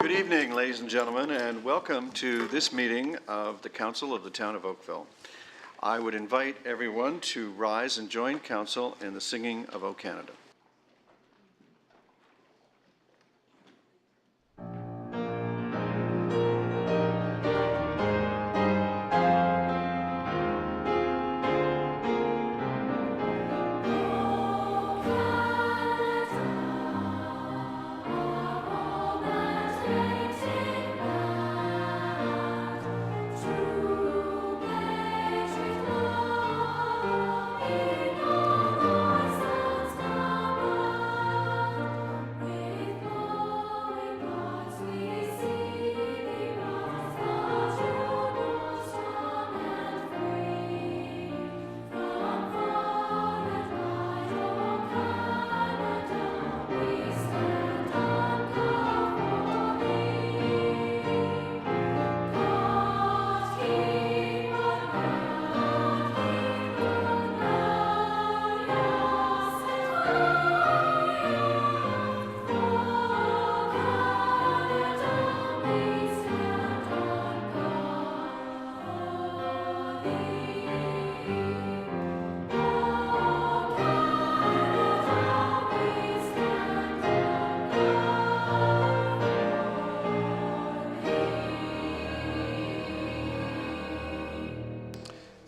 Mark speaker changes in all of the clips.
Speaker 1: Good evening, ladies and gentlemen, and welcome to this meeting of the Council of the Town of Oakville. I would invite everyone to rise and join Council in the singing of O Canada.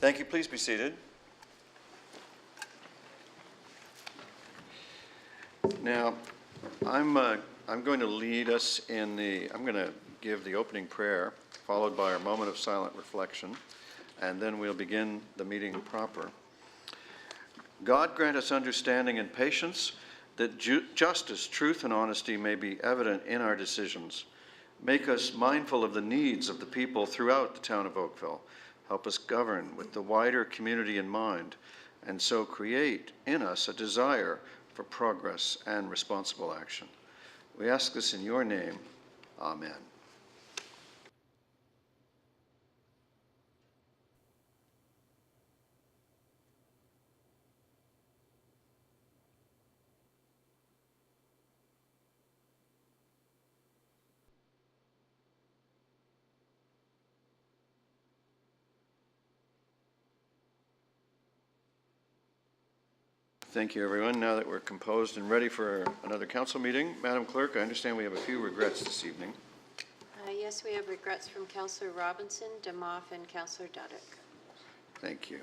Speaker 1: Thank you. Please be seated. Now, I'm going to lead us in I'm going to give the opening prayer, followed by our moment of silent reflection, and then we'll begin the meeting proper. God grant us understanding and patience, that justice, truth, and honesty may be evident in our decisions. Make us mindful of the needs of the people throughout the town of Oakville. Help us govern with the wider community in mind, and so create in us a desire for progress and responsible action. We ask this in your name. Amen. Thank you, everyone. Now that we're composed and ready for another council meeting, Madam Clerk, I understand we have a few regrets this evening.
Speaker 2: Yes, we have regrets from Councillor Robinson, Demoff, and Councillor Duddick.
Speaker 1: Thank you.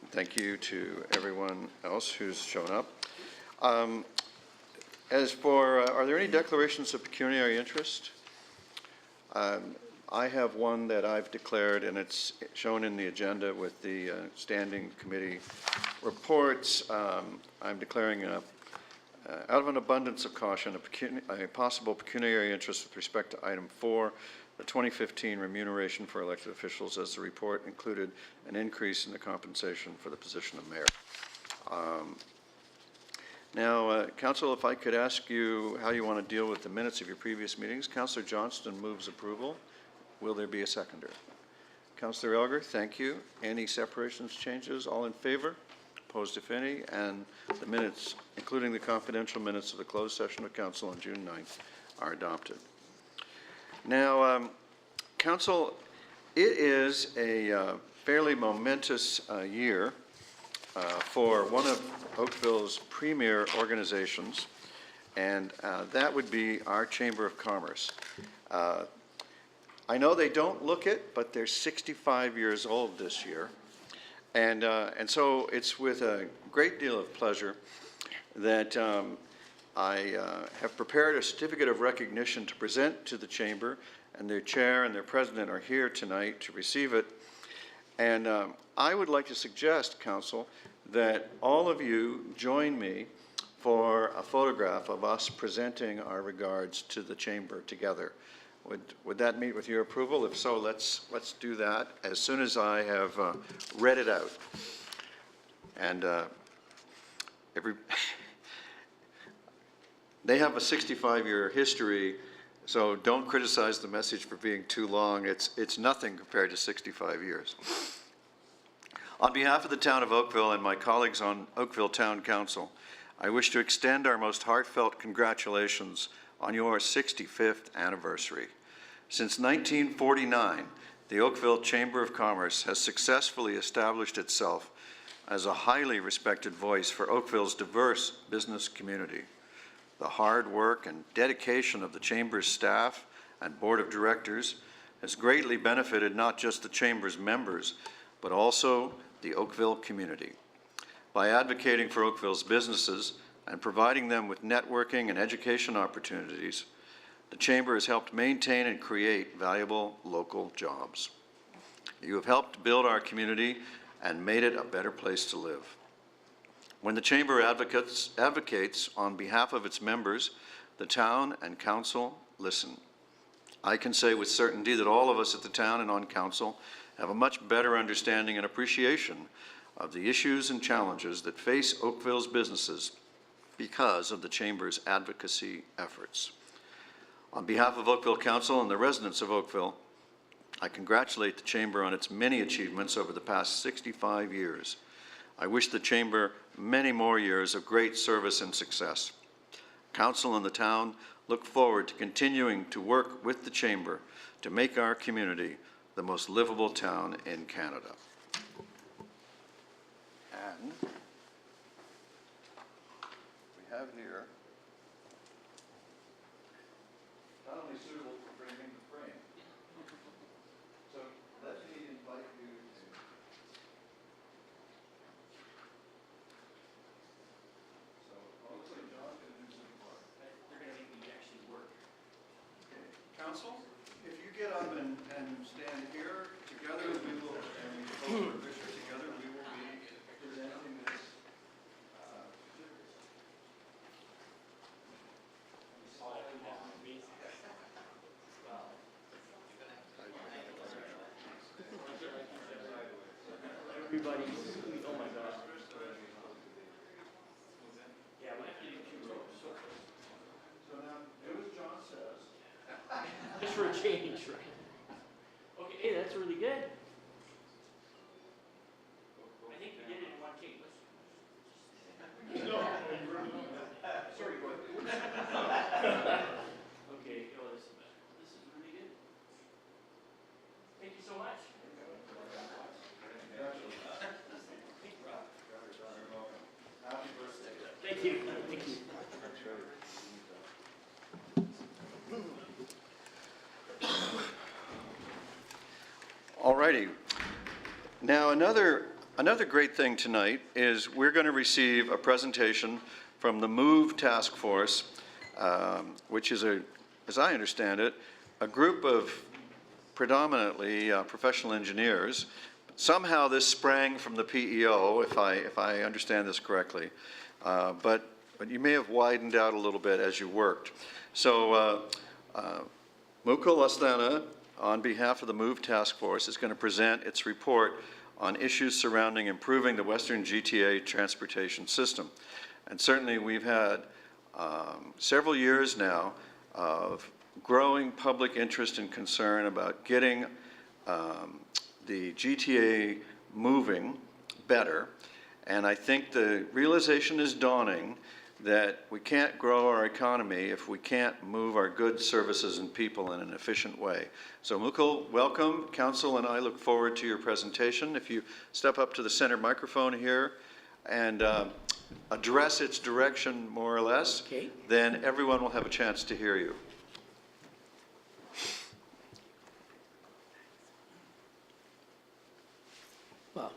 Speaker 1: Thank you to everyone else who's shown up. As for, are there any declarations of pecuniary interest? I have one that I've declared, and it's shown in the agenda with the standing committee reports. I'm declaring out of an abundance of caution a possible pecuniary interest with respect to item 4, the 2015 remuneration for elected officials, as the report included an increase in the compensation for the position of mayor. Now, Council, if I could ask you how you want to deal with the minutes of your previous meetings. Councillor Johnston moves approval. Will there be a seconder? Councillor Elgar, thank you. Any separations, changes? All in favor? Opposed, if any? And the minutes, including the confidential minutes of the closed session of Council on June 9th, are adopted. Now, Council, it is a fairly momentous year for one of Oakville's premier organizations, and that would be our Chamber of Commerce. I know they don't look it, but they're 65 years old this year. And so it's with a great deal of pleasure that I have prepared a certificate of recognition to present to the Chamber, and their chair and their president are here tonight to receive it. And I would like to suggest, Council, that all of you join me for a photograph of us presenting our regards to the Chamber together. Would that meet with your approval? If so, let's do that as soon as I have read it out. And they have a 65-year history, so don't criticize the message for being too long. It's nothing compared to 65 years. On behalf of the Town of Oakville and my colleagues on Oakville Town Council, I wish to extend our most heartfelt congratulations on your 65th anniversary. Since 1949, the Oakville Chamber of Commerce has successfully established itself as a highly respected voice for Oakville's diverse business community. The hard work and dedication of the Chamber's staff and Board of Directors has greatly benefited not just the Chamber's members, but also the Oakville community. By advocating for Oakville's businesses and providing them with networking and education opportunities, the Chamber has helped maintain and create valuable local jobs. You have helped build our community and made it a better place to live. When the Chamber advocates on behalf of its members, the town and council listen. I can say with certainty that all of us at the town and on council have a much better understanding and appreciation of the issues and challenges that face Oakville's businesses because of the Chamber's advocacy efforts. On behalf of Oakville Council and the residents of Oakville, I congratulate the Chamber on its many achievements over the past 65 years. I wish the Chamber many more years of great service and success. Council and the town look forward to continuing to work with the Chamber to make our community the most livable town in Canada. And we have here not only suitable for framing the frame. So let me invite you to. So hopefully John's going to do some work.
Speaker 3: They're going to make me actually work.
Speaker 1: Okay. Council, if you get up and stand here together, we will, and we both are picture together, we will be presenting this.
Speaker 3: Everybody's, oh my gosh. Yeah, we have to do two rows.
Speaker 1: So now, do as John says.
Speaker 3: Just for a change, right? Okay, hey, that's really good. I think we did it in one take. Sorry, go ahead. Okay, oh, this is really good. Thank you so much.
Speaker 1: Happy birthday.
Speaker 3: Thank you. Thank you.
Speaker 1: All righty. Now, another great thing tonight is we're going to receive a presentation from the MOVE Task Force, which is, as I understand it, a group of predominantly professional engineers. Somehow this sprang from the PEO, if I understand this correctly, but you may have widened out a little bit as you worked. So Mukul Asthana, on behalf of the MOVE Task Force, is going to present its report on issues surrounding improving the Western GTA transportation system. And certainly we've had several years now of growing public interest and concern about getting the GTA moving better. And I think the realization is dawning that we can't grow our economy if we can't move our goods, services, and people in an efficient way. So Mukul, welcome. Council and I look forward to your presentation. If you step up to the center microphone here and address its direction more or less,
Speaker 3: Okay.
Speaker 1: then everyone will have a chance to hear you.
Speaker 4: Well,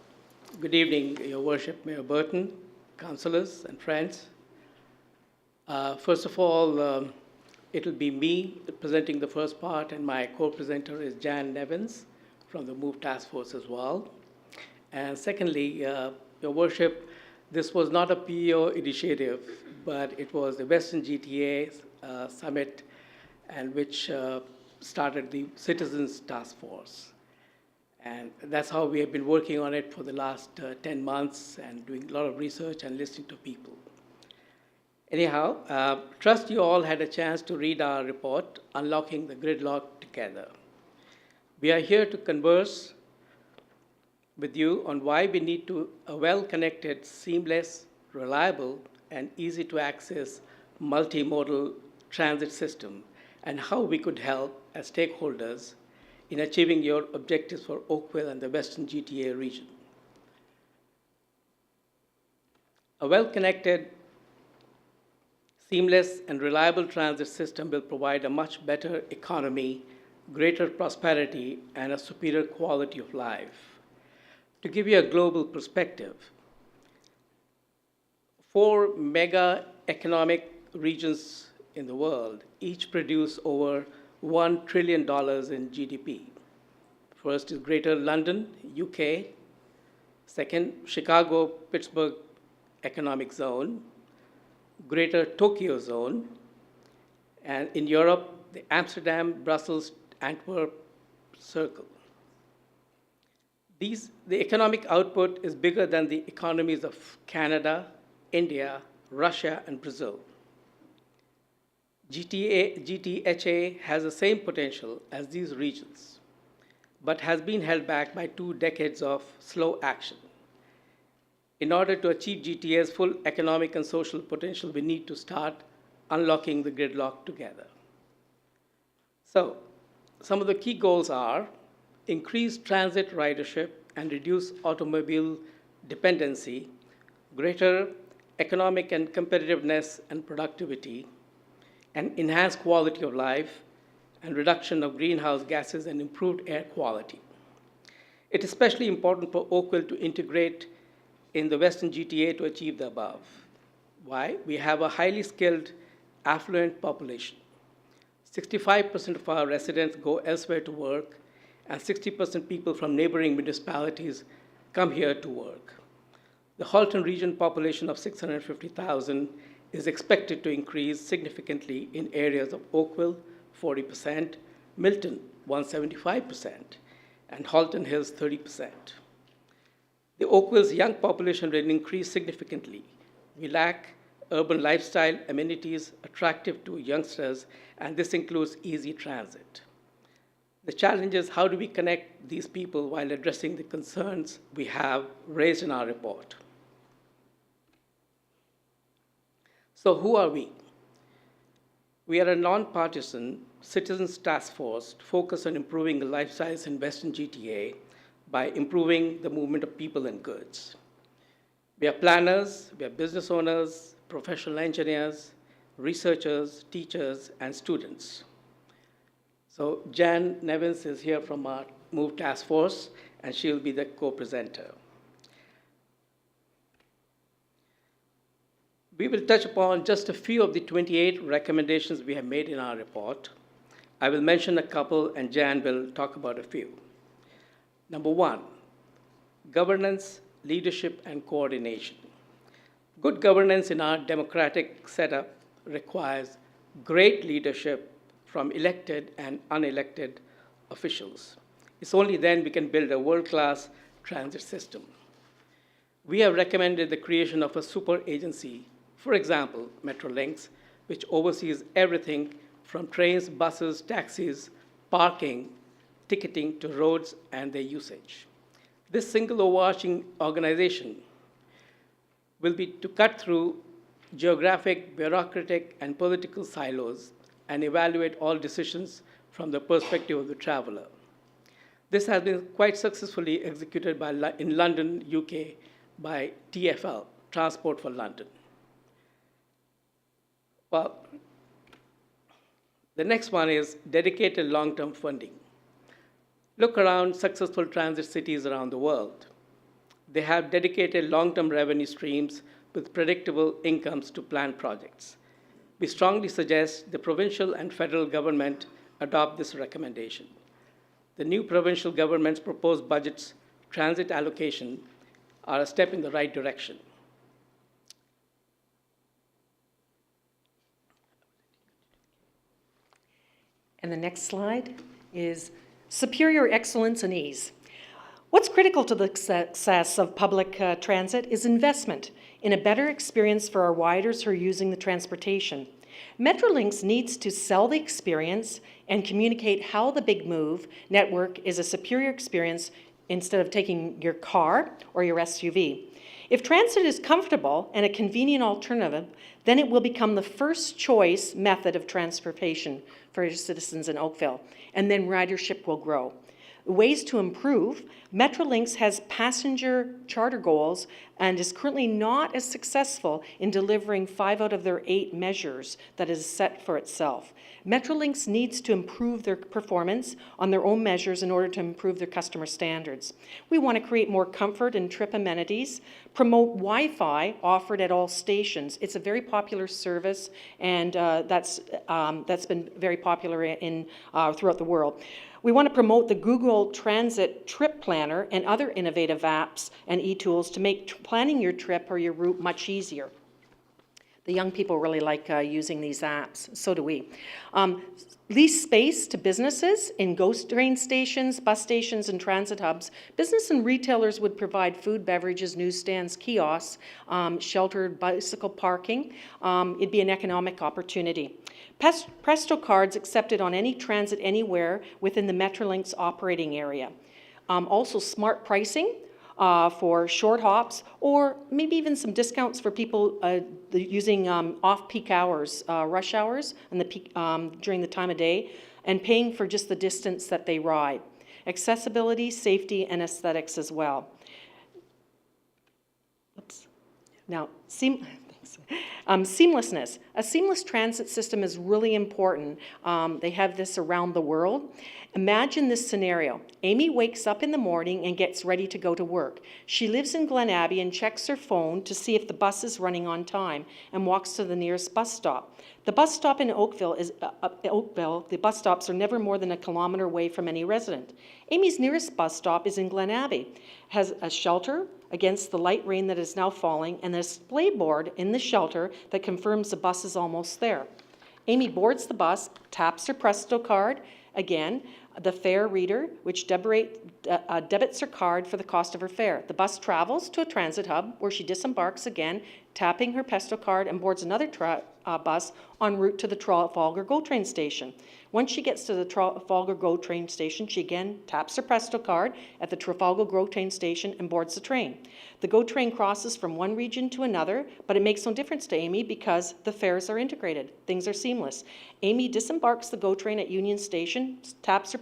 Speaker 4: good evening, Your Worship, Mayor Burton, councillors and friends. First of all, it'll be me presenting the first part, and my co-presenter is Jan Nevins from the MOVE Task Force as well. And secondly, Your Worship, this was not a PEO initiative, but it was the Western GTA Summit, and which started the Citizens Task Force. And that's how we have been working on it for the last 10 months and doing a lot of research and listening to people. Anyhow, trust you all had a chance to read our report, Unlocking the Gridlock Together. We are here to converse with you on why we need a well-connected, seamless, reliable, and easy-to-access multimodal transit system and how we could help as stakeholders in achieving your objectives for Oakville and the Western GTA region. A well-connected, seamless, and reliable transit system will provide a much better economy, greater prosperity, and a superior quality of life. To give you a global perspective, 4 mega economic regions in the world each produce over $1 trillion in GDP. First is Greater London, UK. Second, Chicago, Pittsburgh Economic Zone. Greater Tokyo Zone. And in Europe, the Amsterdam, Brussels, Antwerp Circle. The economic output is bigger than the economies of Canada, India, Russia, and Brazil. GTHA has the same potential as these regions, but has been held back by 2 decades of slow action. In order to achieve GTA's full economic and social potential, we need to start unlocking the gridlock together. So, some of the key goals are increase transit ridership and reduce automobile dependency, greater economic and competitiveness and productivity, and enhanced quality of life, and reduction of greenhouse gases and improved air quality. It is especially important for Oakville to integrate in the Western GTA to achieve the above. Why? We have a highly skilled, affluent population. 65% of our residents go elsewhere to work, and 60% people from neighboring municipalities come here to work. The Halton region population of 650,000 is expected to increase significantly in areas of Oakville, 40%, Milton, 175%, and Halton Hills, 30%. The Oakville's young population will increase significantly. We lack urban lifestyle amenities attractive to youngsters, and this includes easy transit. The challenge is how do we connect these people while addressing the concerns we have raised in our report. So who are we? We are a nonpartisan citizens task force focused on improving the lifestyles in Western GTA by improving the movement of people and goods. We are planners, we are business owners, professional engineers, researchers, teachers, and students. So Jan Nevins is here from our MOVE task force, and she'll be the co-presenter. We will touch upon just a few of the 28 recommendations we have made in our report. I will mention a couple, and Jan will talk about a few. Number 1, governance, leadership, and coordination. Good governance in our democratic setup requires great leadership from elected and unelected officials. It's only then we can build a world-class transit system. We have recommended the creation of a super agency, for example, Metrolinx, which oversees everything from trains, buses, taxis, parking, ticketing to roads and their usage. This single overarching organization will be to cut through geographic, bureaucratic, and political silos and evaluate all decisions from the perspective of the traveler. This has been quite successfully executed in London, UK, by TfL, Transport for London. Well, the next one is dedicated long-term funding. Look around successful transit cities around the world. They have dedicated long-term revenue streams with predictable incomes to planned projects. We strongly suggest the provincial and federal government adopt this recommendation. The new provincial government's proposed budget's transit allocation are a step in the right direction.
Speaker 5: And the next slide is superior excellence and ease. What's critical to the success of public transit is investment in a better experience for our riders who are using the transportation. Metrolinx needs to sell the experience and communicate how the Big Move network is a superior experience instead of taking your car or your SUV. If transit is comfortable and a convenient alternative, then it will become the first choice method of transportation for citizens in Oakville, and then ridership will grow. Ways to improve: Metrolinx has passenger charter goals and is currently not as successful in delivering 5 out of their 8 measures that is set for itself. Metrolinx needs to improve their performance on their own measures in order to improve their customer standards. We want to create more comfort and trip amenities, promote Wi-Fi offered at all stations. It's a very popular service, and that's been very popular in throughout the world. We want to promote the Google Transit Trip Planner and other innovative apps and e-tools to make planning your trip or your route much easier. The young people really like using these apps, so do we. Lease space to businesses in GHOST train stations, bus stations, and transit hubs. Business and retailers would provide food, beverages, newsstands, kiosks, sheltered bicycle parking. It'd be an economic opportunity. Presto cards accepted on any transit anywhere within the Metrolinx operating area. Also smart pricing for short hops, or maybe even some discounts for people using off-peak hours, rush hours, and the peak, during the time of day, and paying for just the distance that they ride. Accessibility, safety, and aesthetics as well. Oops. Now, seamlessness. A seamless transit system is really important. They have this around the world. Imagine this scenario. Amy wakes up in the morning and gets ready to go to work. She lives in Glen Abbey and checks her phone to see if the bus is running on time and walks to the nearest bus stop. The bus stop in Oakville the bus stops are never more than 1 kilometer away from any resident. Amy's nearest bus stop is in Glen Abbey, has a shelter against the light rain that is now falling, and a display board in the shelter that confirms the bus is almost there. Amy boards the bus, taps her Presto card, again, the fare reader, which debits her card for the cost of her fare. The bus travels to a transit hub where she disembarks again, tapping her Presto card, and boards another bus en route to the Trafalgar GO train station. Once she gets to the Trafalgar GO train station, she again taps her Presto card at the Trafalgar GO train station and boards the train. The GO train crosses from one region to another, but it makes no difference to Amy because the fares are integrated. Things are seamless. Amy disembarks the GO train at Union Station, taps her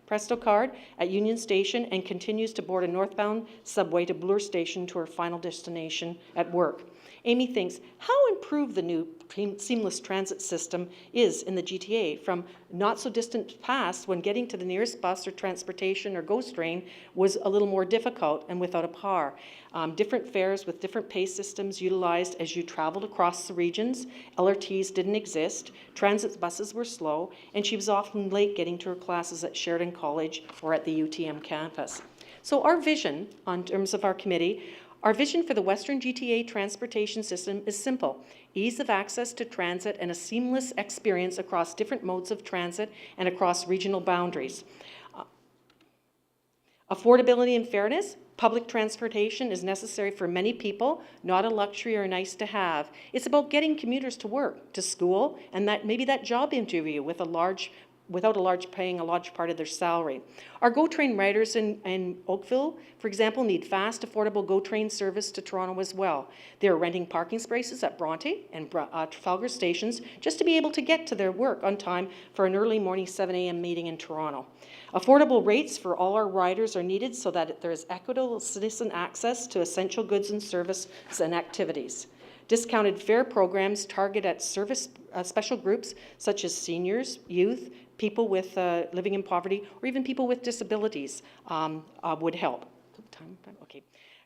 Speaker 5: Presto card at Union Station, and continues to board a northbound subway to Bloor Station to her final destination at work. Amy thinks, how improved the new seamless transit system is in the GTA from not so distant past when getting to the nearest bus or transportation or GHOST train was a little more difficult and without a par. Different fares with different pay systems utilized as you traveled across the regions. LRTs didn't exist, transit buses were slow, and she was often late getting to her classes at Sheridan College or at the UTM campus. So our vision, in terms of our committee, our vision for the Western GTA transportation system is simple: ease of access to transit and a seamless experience across different modes of transit and across regional boundaries. Affordability and fairness. Public transportation is necessary for many people, not a luxury or nice to have. It's about getting commuters to work, to school, and maybe that job interview with paying a large part of their salary. Our GO train riders in Oakville, for example, need fast, affordable GO train service to Toronto as well. They're renting parking spaces at Bronte and Trafalgar stations just to be able to get to their work on time for an early morning 7 a.m. meeting in Toronto. Affordable rates for all our riders are needed so that there is equitable citizen access to essential goods and services and activities. Discounted fare programs target at service special groups such as seniors, youth, people with living in poverty, or even people with disabilities would help. Okay.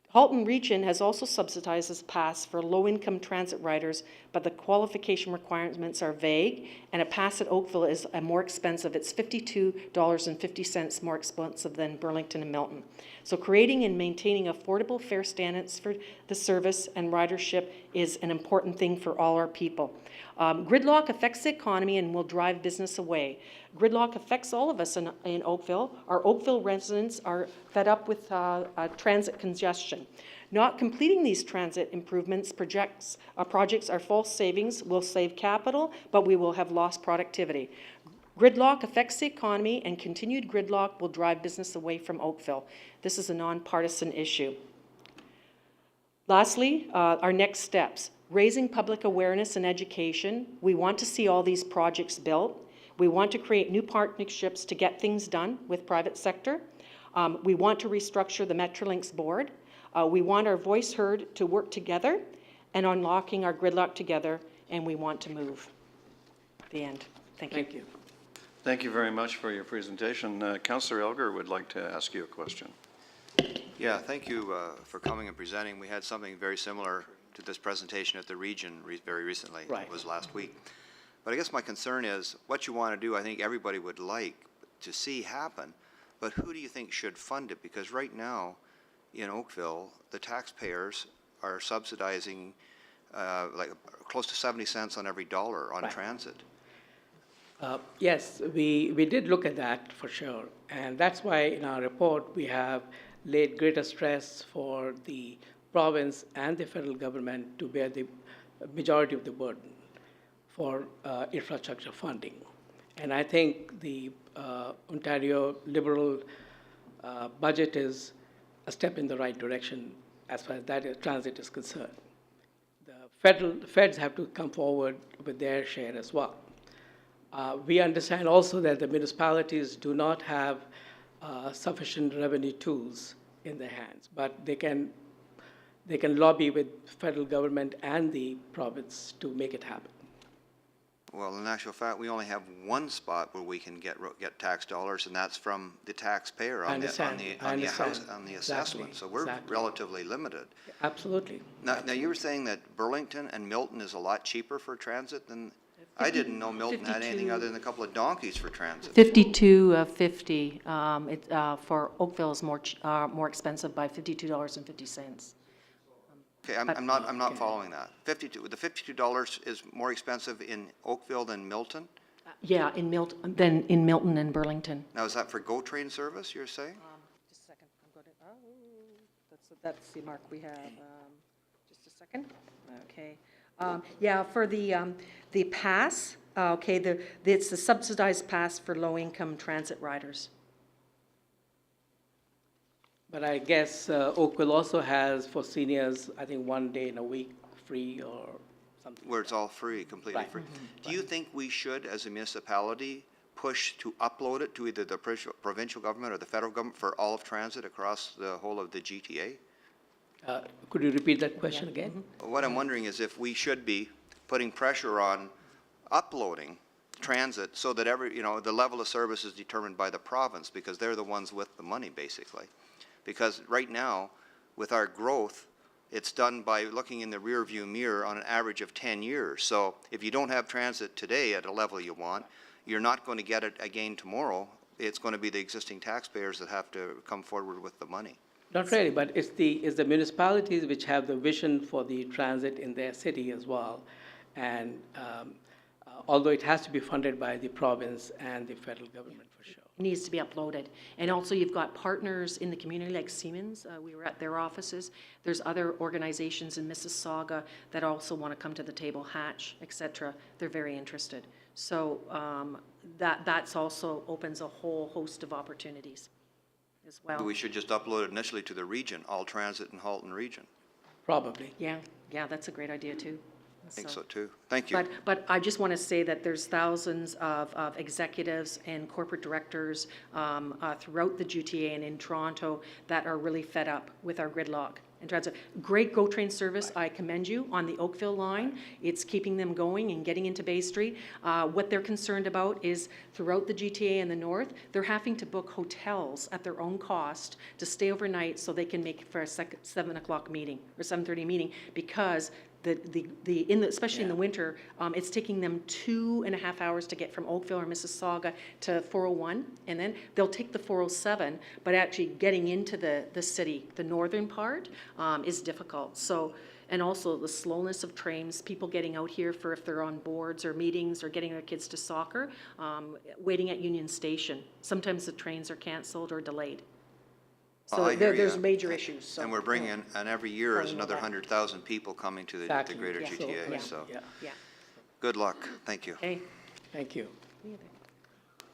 Speaker 5: Halton Region has also subsidized this pass for low-income transit riders, but the qualification requirements are vague, and a pass at Oakville is more expensive. It's $52.50 more expensive than Burlington and Milton. So creating and maintaining affordable fare standards for the service and ridership is an important thing for all our people. Gridlock affects the economy and will drive business away. Gridlock affects all of us in Oakville. Our Oakville residents are fed up with transit congestion. Not completing these transit improvements projects are false savings. We'll save capital, but we will have lost productivity. Gridlock affects the economy, and continued gridlock will drive business away from Oakville. This is a nonpartisan issue. Lastly, our next steps, raising public awareness and education. We want to see all these projects built. We want to create new partnerships to get things done with private sector. We want to restructure the Metrolinx board. We want our voice heard to work together and unlocking our gridlock together, and we want to move. The end. Thank you.
Speaker 4: Thank you.
Speaker 1: Thank you very much for your presentation. Councillor Elgar would like to ask you a question.
Speaker 6: Yeah, thank you for coming and presenting. We had something very similar to this presentation at the region very recently.
Speaker 4: Right.
Speaker 6: It was last week. But I guess my concern is what you want to do, I think everybody would like to see happen, but who do you think should fund it? Because right now in Oakville, the taxpayers are subsidizing like close to 70 cents on every dollar on
Speaker 4: Right.
Speaker 6: transit.
Speaker 4: Yes, we did look at that for sure. And that's why in our report, we have laid greater stress for the province and the federal government to bear the majority of the burden for infrastructure funding. And I think the Ontario Liberal budget is a step in the right direction as far as transit is concerned. The feds have to come forward with their share as well. We understand also that the municipalities do not have sufficient revenue tools in their hands, but they can lobby with federal government and the province to make it happen.
Speaker 6: Well, in actual fact, we only have one spot where we can get tax dollars, and that's from the taxpayer
Speaker 4: I
Speaker 6: on the
Speaker 4: understand.
Speaker 6: assessment.
Speaker 4: Exactly.
Speaker 6: So we're
Speaker 4: Exactly.
Speaker 6: relatively limited.
Speaker 4: Absolutely.
Speaker 6: Now you were saying that Burlington and Milton is a lot cheaper for transit than, I didn't know Milton had anything
Speaker 5: 52.
Speaker 6: other than a couple of donkeys for transit.
Speaker 5: 52.50. For Oakville is more expensive by $52.50.
Speaker 6: Okay, I'm not following that. The $52 is more expensive in Oakville than Milton?
Speaker 5: Yeah, in Milton and Burlington.
Speaker 6: Now, is that for GO train service, you're saying?
Speaker 5: Just a second. I'm going to. That's the mark we have. Just a second. Okay. Yeah, for the pass. Okay, it's the subsidized pass for low-income transit riders.
Speaker 4: But I guess Oakville also has for seniors, I think 1 day in a week free or something.
Speaker 6: Where it's all free, completely
Speaker 4: Right.
Speaker 6: free. Do you think we should, as a municipality, push to upload it to either the provincial government or the federal government for all of transit across the whole of the GTA?
Speaker 4: Could you repeat that question again?
Speaker 6: What I'm wondering is if we should be putting pressure on uploading transit so that the level of service is determined by the province, because they're the ones with the money, basically. Because right now, with our growth, it's done by looking in the rear view mirror on an average of 10 years. So if you don't have transit today at a level you want, you're not going to get it again tomorrow. It's going to be the existing taxpayers that have to come forward with the money.
Speaker 4: Not really, but it's the municipalities which have the vision for the transit in their city as well. And although it has to be funded by the province and the federal government for sure.
Speaker 5: Needs to be uploaded. And also you've got partners in the community like Siemens. We were at their offices. There's other organizations in Mississauga that also want to come to the table, Hatch, et cetera. They're very interested. So that's also opens a whole host of opportunities as well.
Speaker 6: We should just upload it initially to the region, all transit in Halton region.
Speaker 4: Probably.
Speaker 5: Yeah, that's a great idea too.
Speaker 6: I think so too. Thank you.
Speaker 5: But I just want to say that there's thousands of executives and corporate directors throughout the GTA and in Toronto that are really fed up with our gridlock and transit. Great GO train service. I commend you on the Oakville line. It's keeping them going and getting into Bay Street. What they're concerned about is throughout the GTA and the north, they're having to book hotels at their own cost to stay overnight so they can make it for a 7 o'clock meeting or 7:30 meeting, because especially in the winter, it's taking them 2.5 hours to get from Oakville or Mississauga to 401, and then they'll take the 407, but actually getting into the city, the northern part, is difficult. So, and also the slowness of trains, people getting out here for if they're on boards or meetings or getting their kids to soccer, waiting at Union Station. Sometimes the trains are canceled or delayed. So
Speaker 6: I hear
Speaker 5: there's
Speaker 6: ya.
Speaker 5: major issues. So,
Speaker 6: And we're bringing, and every year is
Speaker 5: Probably
Speaker 6: another
Speaker 5: not.
Speaker 6: 100,000 people coming to the
Speaker 4: Exactly.
Speaker 6: greater
Speaker 5: Yeah.
Speaker 6: GTA,
Speaker 5: Yeah.
Speaker 6: so
Speaker 4: Yeah,
Speaker 6: good luck. Thank you.
Speaker 5: Okay.
Speaker 4: thank you.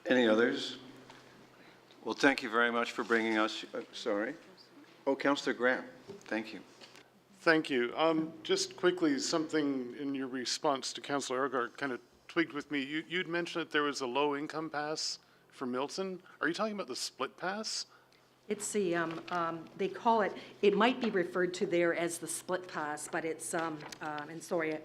Speaker 1: Any others? Well, thank you very much for bringing us, sorry. Oh, Councillor Graham, thank you.
Speaker 7: Thank you. Just quickly, something in your response to Councillor Ergard kind of twigged with me. You'd mentioned that there was a low-income pass for Milton. Are you talking about the split pass?
Speaker 5: It's the, they call it, it might be referred to there as the split pass, but it's, and sorry,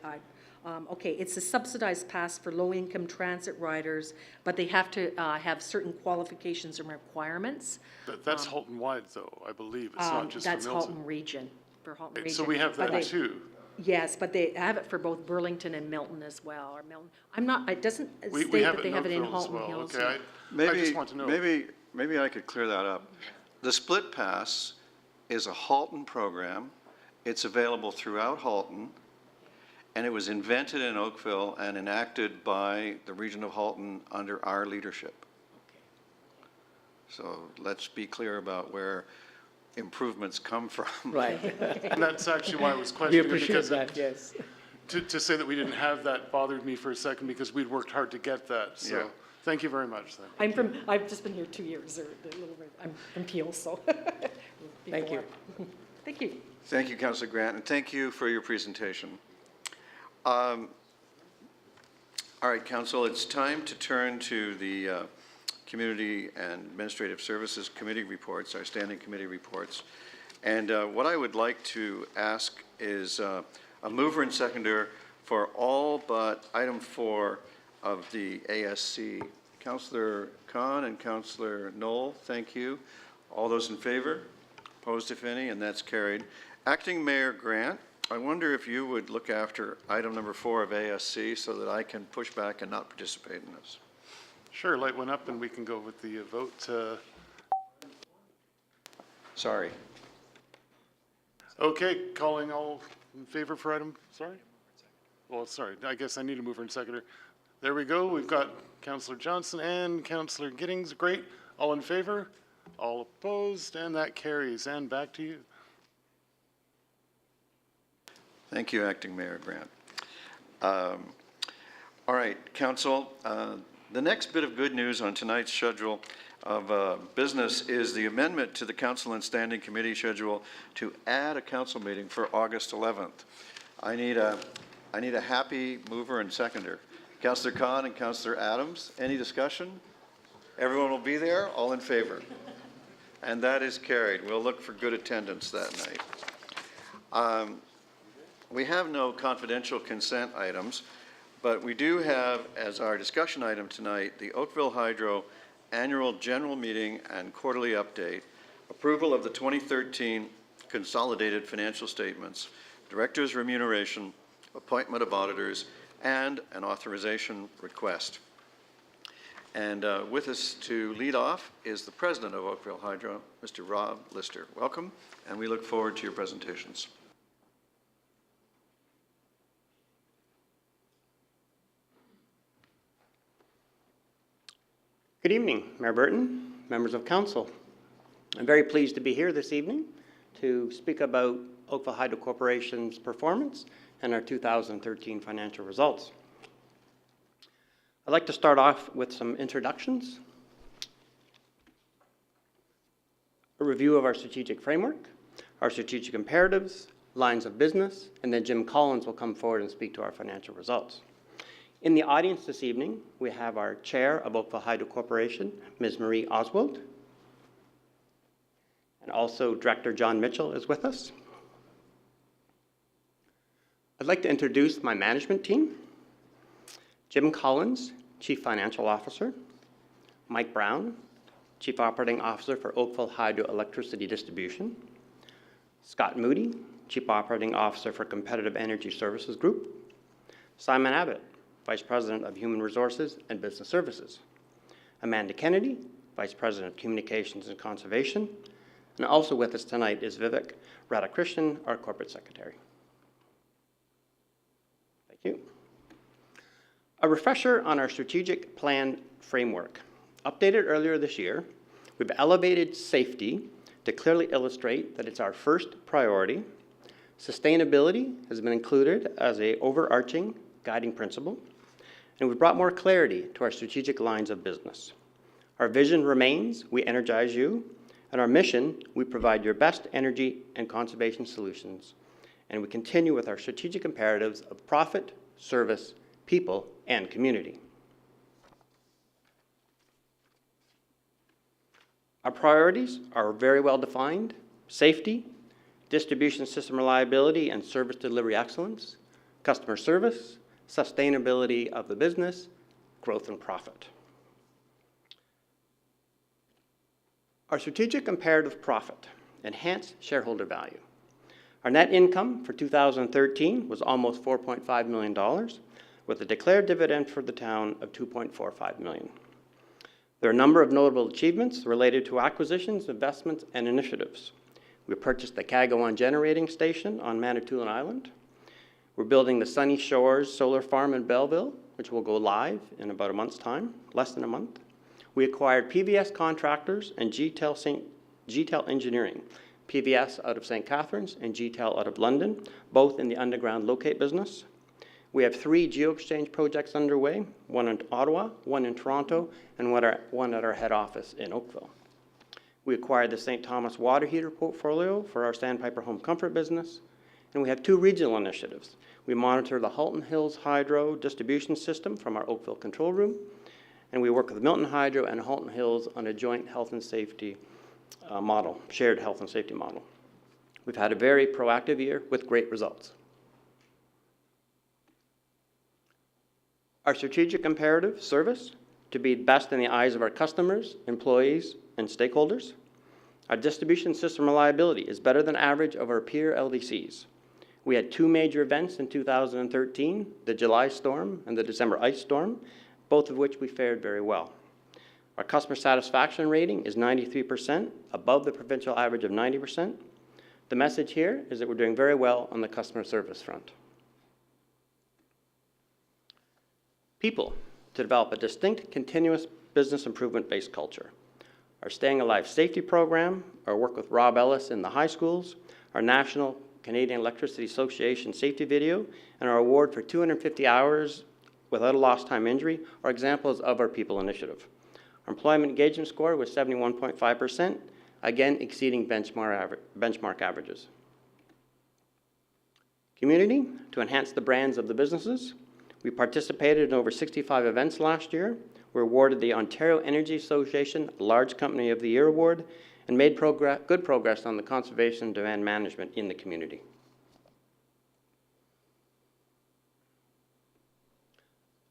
Speaker 5: okay, it's a subsidized pass for low-income transit riders, but they have to have certain qualifications and requirements.
Speaker 7: That's Halton-wide, though, I believe. It's not just for
Speaker 5: That's
Speaker 7: Milton.
Speaker 5: Halton Region, for Halton
Speaker 7: Okay,
Speaker 5: Region.
Speaker 7: so we have
Speaker 5: But
Speaker 7: that
Speaker 5: they-
Speaker 7: too.
Speaker 5: Yes, but they have it for both Burlington and Milton as well, or Milton. I'm not, it doesn't
Speaker 7: We
Speaker 5: state
Speaker 7: have
Speaker 5: that
Speaker 7: it
Speaker 5: they
Speaker 7: in
Speaker 5: have it in
Speaker 7: Oakville as
Speaker 5: Halton
Speaker 7: well.
Speaker 5: Hills.
Speaker 7: Okay, I
Speaker 1: Maybe,
Speaker 7: just want to know.
Speaker 1: maybe I could clear that up. The split pass is a Halton program. It's available throughout Halton, and it was invented in Oakville and enacted by the region of Halton under our leadership. So let's be clear about where improvements come from.
Speaker 4: Right.
Speaker 7: And that's actually why I was
Speaker 4: We
Speaker 7: questioning it,
Speaker 4: appreciate
Speaker 7: because
Speaker 4: that, yes.
Speaker 7: to say that we didn't have that bothered me for a second because we'd worked hard to get that.
Speaker 1: Yeah.
Speaker 7: So thank you very much then.
Speaker 5: I'm from, I've just been here 2 years, or a little bit, I'm from Peel, so.
Speaker 4: Thank you.
Speaker 5: Before. Thank you.
Speaker 1: Thank you, Councillor Grant, and thank you for your presentation. All right, Council, it's time to turn to the Community and Administrative Services Committee reports, our standing committee reports. And what I would like to ask is a mover and seconder for all but item 4 of the ASC. Councillor Khan and Councillor Knoll, thank you. All those in favor? Opposed, if any, and that's carried. Acting Mayor Grant, I wonder if you would look after item number 4 of ASC so that I can push back and not participate in this.
Speaker 7: Sure, light one up and we can go with the vote.
Speaker 1: Sorry.
Speaker 7: Okay, calling all in favor for item, sorry? Well, sorry, I guess I need a mover and seconder. There we go. We've got Councillor Johnson and Councillor Giddings. Great. All in favor? All opposed? And that carries. And back to you.
Speaker 1: Thank you, Acting Mayor Grant. All right, Council, the next bit of good news on tonight's schedule of business is the amendment to the Council and Standing Committee schedule to add a council meeting for August 11th. I need a happy mover and seconder. Councillor Khan and Councillor Adams, any discussion? Everyone will be there, all in favor? And that is carried. We'll look for good attendance that night. We have no confidential consent items, but we do have, as our discussion item tonight, the Oakville Hydro Annual General Meeting and Quarterly Update, approval of the 2013 Consolidated Financial Statements, Director's Remuneration, appointment of auditors, and an authorization request. And with us to lead off is the President of Oakville Hydro, Mr. Rob Lister. Welcome, and we look forward to your presentations.
Speaker 8: Good evening, Mayor Burton, members of council. I'm very pleased to be here this evening to speak about Oakville Hydro Corporation's performance and our 2013 financial results. I'd like to start off with some introductions, a review of our strategic framework, our strategic imperatives, lines of business, and then Jim Collins will come forward and speak to our financial results. In the audience this evening, we have our Chair of Oakville Hydro Corporation, Ms. Marie Oswald, and also Director John Mitchell is with us. I'd like to introduce my management team. Jim Collins, Chief Financial Officer. Mike Brown, Chief Operating Officer for Oakville Hydro Electricity Distribution. Scott Moody, Chief Operating Officer for Competitive Energy Services Group. Simon Abbott, Vice President of Human Resources and Business Services. Amanda Kennedy, Vice President of Communications and Conservation. And also with us tonight is Vivek Radhakrishnan, our Corporate Secretary. Thank you. A refresher on our strategic plan framework. Updated earlier this year, we've elevated safety to clearly illustrate that it's our first priority. Sustainability has been included as an overarching guiding principle, and we've brought more clarity to our strategic lines of business. Our vision remains, we energize you, and our mission, we provide your best energy and conservation solutions, and we continue with our strategic imperatives of profit, service, people, and community. Our priorities are very well defined: safety, distribution system reliability and service delivery excellence, customer service, sustainability of the business, growth and profit. Our strategic imperative profit, enhance shareholder value. Our net income for 2013 was almost $4.5 million, with a declared dividend for the town of $2.45 million. There are a number of notable achievements related to acquisitions, investments, and initiatives. We purchased the Kagawan Generating Station on Manitoulin Island. We're building the Sunny Shores Solar Farm in Belleville, which will go live in about a month's time, less than a month. We acquired PVS Contractors and GTEL Engineering, PVS out of St. Catharines and GTEL out of London, both in the underground locate business. We have 3 geo-exchange projects underway, one in Ottawa, one in Toronto, and one at our head office in Oakville. We acquired the St. Thomas water heater portfolio for our Sandpiper Home Comfort business, and we have 2 regional initiatives. We monitor the Halton Hills Hydro distribution system from our Oakville control room, and we work with Milton Hydro and Halton Hills on a joint health and safety model, shared health and safety model. We've had a very proactive year with great results. Our strategic imperative, service, to be best in the eyes of our customers, employees, and stakeholders. Our distribution system reliability is better than average of our peer LDCs. We had 2 major events in 2013, the July storm and the December ice storm, both of which we fared very well. Our customer satisfaction rating is 93%, above the provincial average of 90%. The message here is that we're doing very well on the customer service front. People, to develop a distinct, continuous business improvement-based culture. Our Staying Alive safety program, our work with Rob Ellis in the high schools, our National Canadian Electricity Association safety video, and our award for 250 hours without a lost time injury are examples of our people initiative. Our employment engagement score was 71.5%, again exceeding benchmark averages. Community, to enhance the brands of the businesses. We participated in over 65 events last year. We were awarded the Ontario Energy Association Large Company of the Year Award and made good progress on the conservation and demand management in the community.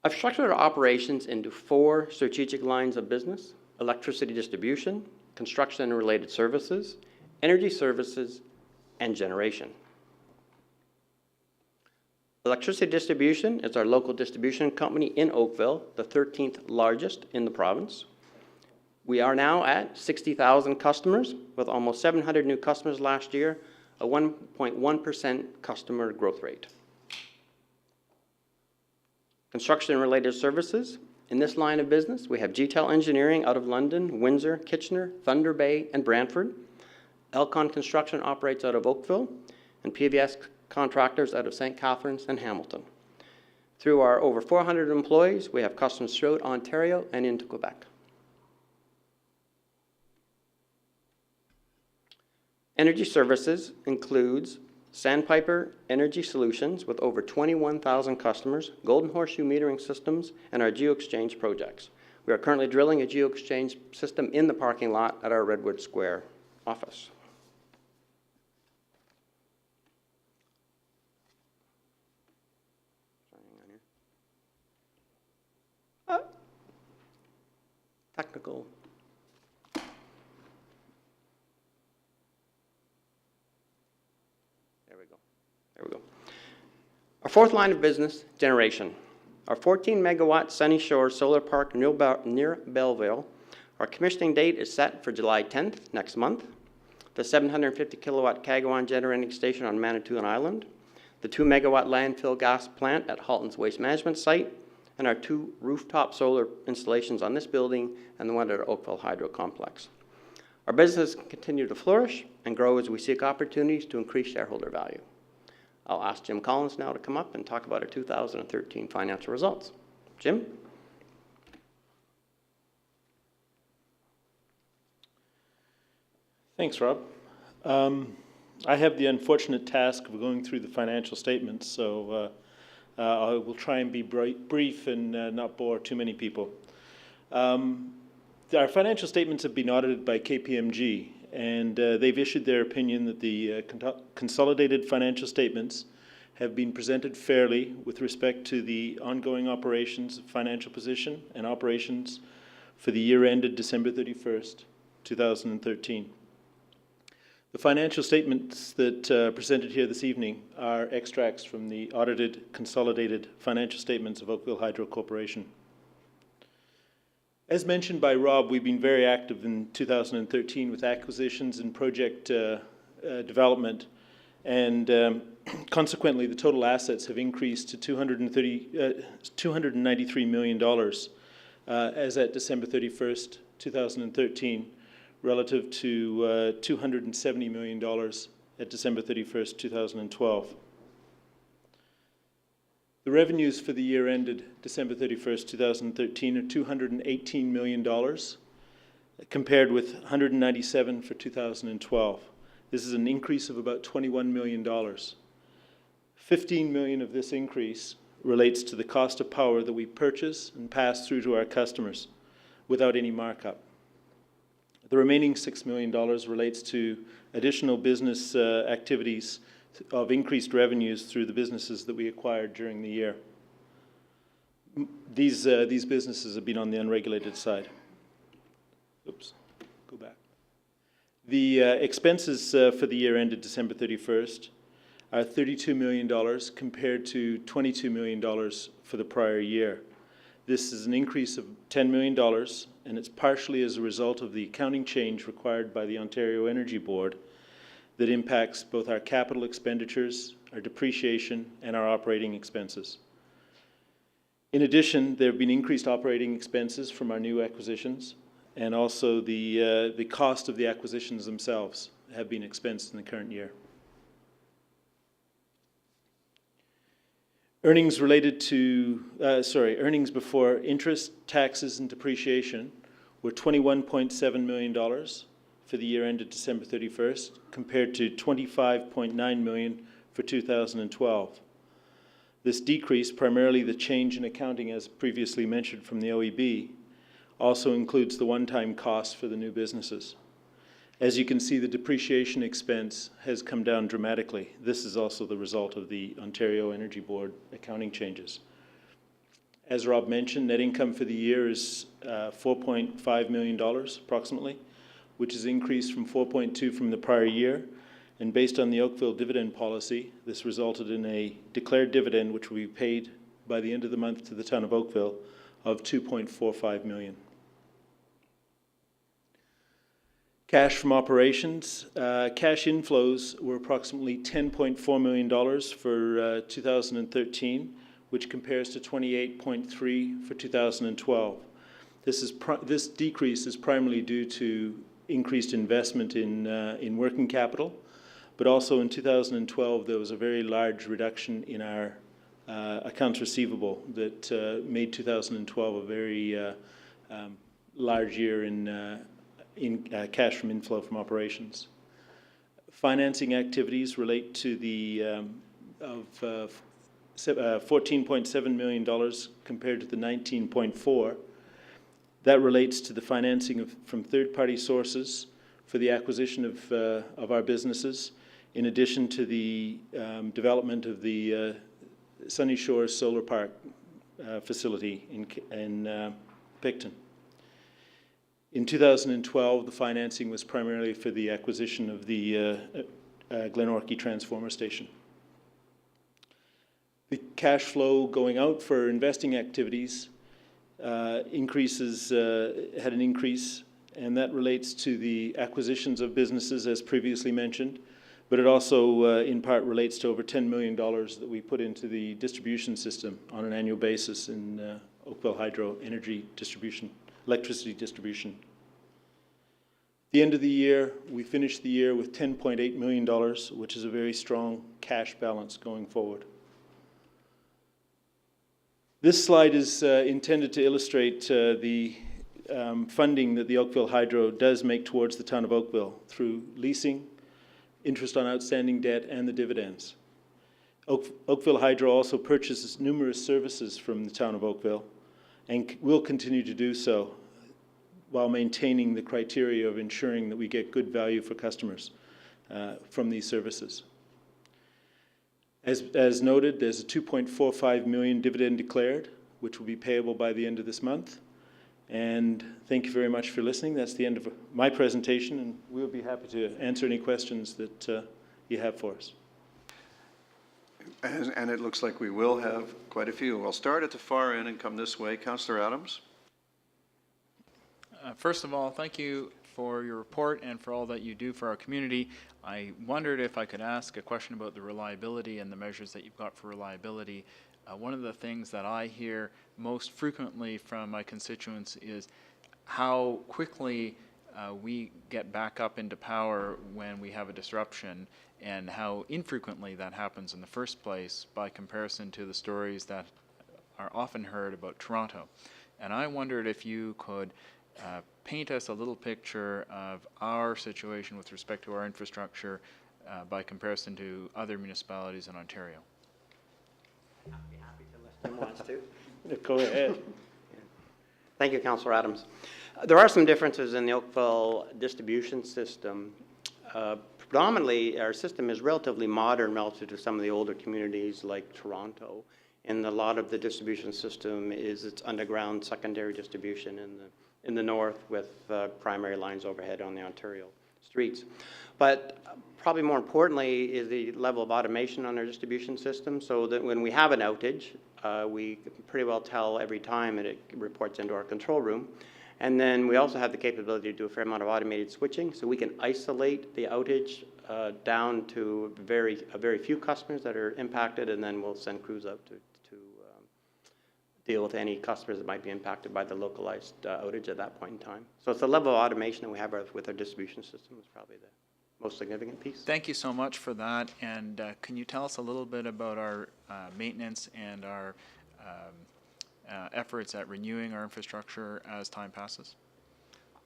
Speaker 8: I've structured our operations into 4 strategic lines of business: electricity distribution, construction and related services, energy services, and generation. Electricity distribution is our local distribution company in Oakville, the 13th largest in the province. We are now at 60,000 customers, with almost 700 new customers last year, a 1.1% customer growth rate. Construction and related services. In this line of business, we have GTEL Engineering out of London, Windsor, Kitchener, Thunder Bay, and Brantford. Elcon Construction operates out of Oakville, and PVS Contractors out of St. Catharines and Hamilton. Through our over 400 employees, we have customers throughout Ontario and into Quebec. Energy services includes Sandpiper Energy Solutions with over 21,000 customers, Golden Horseshoe metering systems, and our geo-exchange projects. We are currently drilling a geo-exchange system in the parking lot at our Redwood Square office. Technical. There we go. Our 4th line of business, generation. Our 14-megawatt Sunny Shores Solar Park near Belleville, our commissioning date is set for July 10th, next month. The 750-kilowatt Kagawan Generating Station on Manitoulin Island, the 2-megawatt landfill gas plant at Halton's Waste Management Site, and our 2 rooftop solar installations on this building and the one at our Oakville Hydro Complex. Our business continue to flourish and grow as we seek opportunities to increase shareholder value. I'll ask Jim Collins now to come up and talk about our 2013 financial results. Jim?
Speaker 9: Thanks, Rob. I have the unfortunate task of going through the financial statements, so I will try and be brief and not bore too many people. Our financial statements have been audited by KPMG, and they've issued their opinion that the consolidated financial statements have been presented fairly with respect to the ongoing operations, financial position, and operations for the year ended December 31st, 2013. The financial statements that are presented here this evening are extracts from the audited consolidated financial statements of Oakville Hydro Corporation. As mentioned by Rob, we've been very active in 2013 with acquisitions and project development, and consequently the total assets have increased to $293 million as at December 31st, 2013, relative to $270 million at December 31st, 2012. The revenues for the year ended December 31st, 2013 are $218 million, compared with $197 for 2012. This is an increase of about $21 million. $15 million of this increase relates to the cost of power that we purchase and pass through to our customers without any markup. The remaining $6 million relates to additional business activities of increased revenues through the businesses that we acquired during the year. These businesses have been on the unregulated side. Oops, go back. The expenses for the year ended December 31st are $32 million compared to $22 million for the prior year. This is an increase of $10 million, and it's partially as a result of the accounting change required by the Ontario Energy Board that impacts both our capital expenditures, our depreciation, and our operating expenses. In addition, there have been increased operating expenses from our new acquisitions, and also the cost of the acquisitions themselves have been expensed in the current year. Earnings before interest, taxes, and depreciation were $21.7 million for the year ended December 31st, compared to $25.9 million for 2012. This decrease, primarily the change in accounting as previously mentioned from the OEB, also includes the one-time costs for the new businesses. As you can see, the depreciation expense has come down dramatically. This is also the result of the Ontario Energy Board accounting changes. As Rob mentioned, net income for the year is $4.5 million approximately, which is increased from 4.2 from the prior year. And based on the Oakville dividend policy, this resulted in a declared dividend which will be paid by the end of the month to the town of Oakville of $2.45 million. Cash from operations, cash inflows were approximately $10.4 million for 2013, which compares to $28.3 for 2012. This decrease is primarily due to increased investment in working capital, but also in 2012 there was a very large reduction in our accounts receivable that made 2012 a very large year in cash from inflow from operations. Financing activities relate to the $14.7 million compared to the $19.4. That relates to the financing from third-party sources for the acquisition of our businesses, in addition to the development of the Sunny Shore Solar Park facility in Picton. In 2012, the financing was primarily for the acquisition of the Glenorchy transformer station. The cash flow going out for investing activities had an increase, and that relates to the acquisitions of businesses as previously mentioned, but it also in part relates to over $10 million that we put into the distribution system on an annual basis in Oakville Hydro energy distribution, electricity distribution. At the end of the year, we finished the year with $10.8 million, which is a very strong cash balance going forward. This slide is intended to illustrate the funding that the Oakville Hydro does make towards the town of Oakville through leasing, interest on outstanding debt, and the dividends. Oakville Hydro also purchases numerous services from the town of Oakville and will continue to do so while maintaining the criteria of ensuring that we get good value for customers from these services. As noted, there's a $2.45 million dividend declared, which will be payable by the end of this month. And thank you very much for listening. That's the end of my presentation, and we'll be happy to answer any questions that you have for us.
Speaker 1: And it looks like we will have quite a few. We'll start at the far end and come this way. Councillor Adams?
Speaker 10: First of all, thank you for your report and for all that you do for our community. I wondered if I could ask a question about the reliability and the measures that you've got for reliability. One of the things that I hear most frequently from my constituents is how quickly we get back up into power when we have a disruption, and how infrequently that happens in the first place by comparison to the stories that are often heard about Toronto. And I wondered if you could paint us a little picture of our situation with respect to our infrastructure by comparison to other municipalities in Ontario.
Speaker 8: I'd be happy to list them wants to.
Speaker 9: Go ahead.
Speaker 8: Thank you, Councillor Adams. There are some differences in the Oakville distribution system. Predominantly, our system is relatively modern relative to some of the older communities like Toronto. And a lot of the distribution system is its underground secondary distribution in the north with primary lines overhead on the Ontario streets. But probably more importantly is the level of automation on our distribution system, so that when we have an outage, we pretty well tell every time, and it reports into our control room. And then we also have the capability to do a fair amount of automated switching, so we can isolate the outage down to a very few customers that are impacted, and then we'll send crews out to deal with any customers that might be impacted by the localized outage at that point in time. So it's the level of automation that we have with our distribution system is probably the most significant piece.
Speaker 10: Thank you so much for that. And can you tell us a little bit about our maintenance and our efforts at renewing our infrastructure as time passes?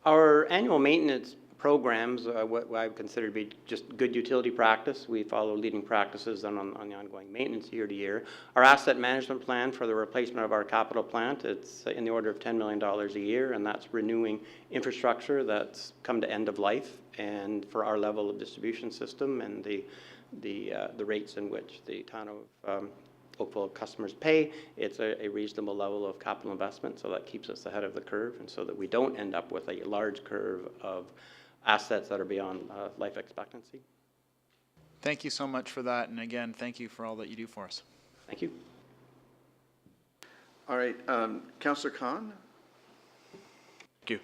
Speaker 8: Our annual maintenance programs are what I would consider to be just good utility practice. We follow leading practices on the ongoing maintenance year to year. Our asset management plan for the replacement of our capital plant, it's in the order of $10 million a year, and that's renewing infrastructure that's come to end of life, and for our level of distribution system and the rates in which the town of Oakville customers pay, it's a reasonable level of capital investment, so that keeps us ahead of the curve, and so that we don't end up with a large curve of assets that are beyond life expectancy.
Speaker 10: Thank you so much for that, and again, thank you for all that you do for us.
Speaker 8: Thank you.
Speaker 1: All right, Councillor Khan?
Speaker 11: Thank you.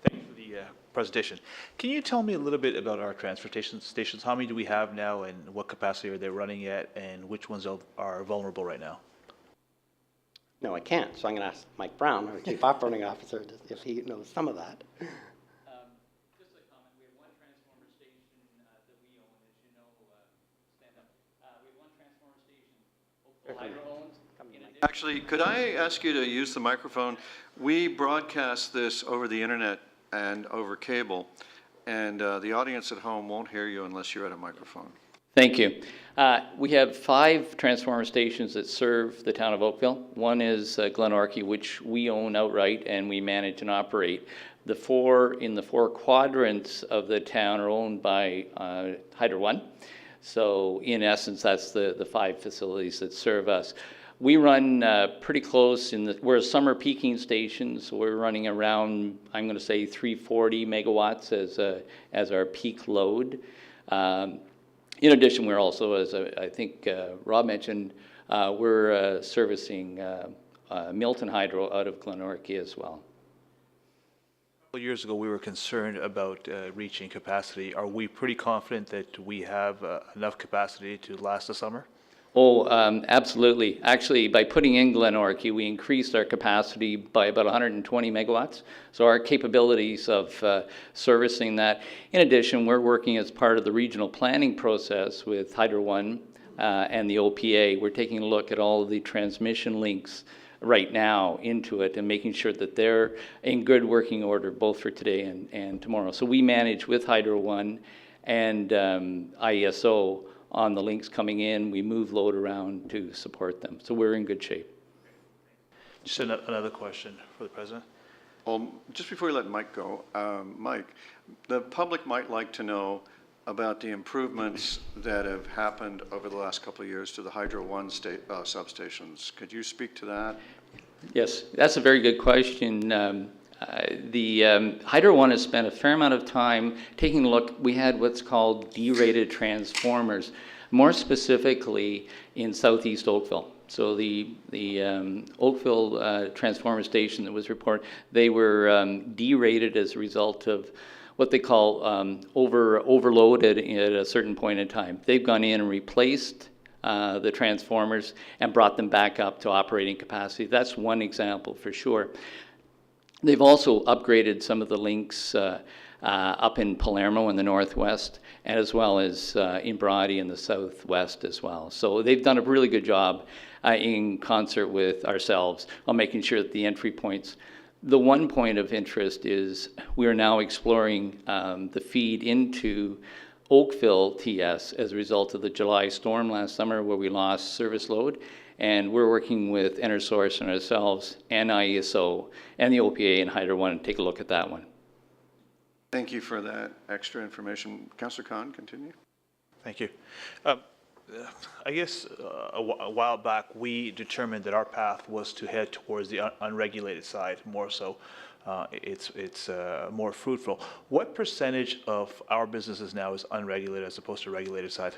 Speaker 11: Thank you for the presentation. Can you tell me a little bit about our transportation stations? How many do we have now, and what capacity are they running at, and which ones are vulnerable right now?
Speaker 8: No, I can't, so I'm going to ask Mike Brown, our Chief Operating Officer, if he knows some of that.
Speaker 3: Just a comment. We have one transformer station that we own, as you know, stand up. We have one transformer station Oakville Hydro owns.
Speaker 1: Actually, could I ask you to use the microphone? We broadcast this over the internet and over cable, and the audience at home won't hear you unless you're at a microphone.
Speaker 12: Thank you. We have 5 transformer stations that serve the town of Oakville. One is Glenorchy, which we own outright and we manage and operate. The 4 in the 4 quadrants of the town are owned by Hydro One. So in essence, that's the 5 facilities that serve us. We run pretty close we're a summer peaking station, so we're running around, I'm going to say 340 megawatts as our peak load. In addition, we're also, as I think Rob mentioned, we're servicing Milton Hydro out of Glenorchy as well.
Speaker 11: A couple years ago, we were concerned about reaching capacity. Are we pretty confident that we have enough capacity to last the summer?
Speaker 12: Oh, absolutely. Actually, by putting in Glenorchy, we increased our capacity by about 120 megawatts. So our capabilities of servicing that. In addition, we're working as part of the regional planning process with Hydro One and the OPA. We're taking a look at all of the transmission links right now into it and making sure that they're in good working order both for today and tomorrow. So we manage with Hydro One and IESO on the links coming in. We move load around to support them. So we're in good shape.
Speaker 11: Just another question for the President.
Speaker 1: Well, just before we let Mike go, Mike, the public might like to know about the improvements that have happened over the last couple of years to the Hydro One substations. Could you speak to that?
Speaker 12: Yes, that's a very good question. Hydro One has spent a fair amount of time taking a look. We had what's called derated transformers, more specifically in southeast Oakville. So the Oakville transformer station that was reported, they were derated as a result of what they call overloaded at a certain point in time. They've gone in and replaced the transformers and brought them back up to operating capacity. That's one example for sure. They've also upgraded some of the links up in Palermo in the northwest, as well as in Brody in the southwest as well. So they've done a really good job in concert with ourselves on making sure that the entry points. The one point of interest is we are now exploring the feed into Oakville TS as a result of the July storm last summer where we lost service load. And we're working with EnerSource and ourselves and IESO and the OPA and Hydro One to take a look at that one.
Speaker 1: Thank you for that extra information. Councillor Khan, continue.
Speaker 11: Thank you. I guess a while back, we determined that our path was to head towards the unregulated side more so. It's more fruitful. What percentage of our businesses now is unregulated as opposed to regulated side?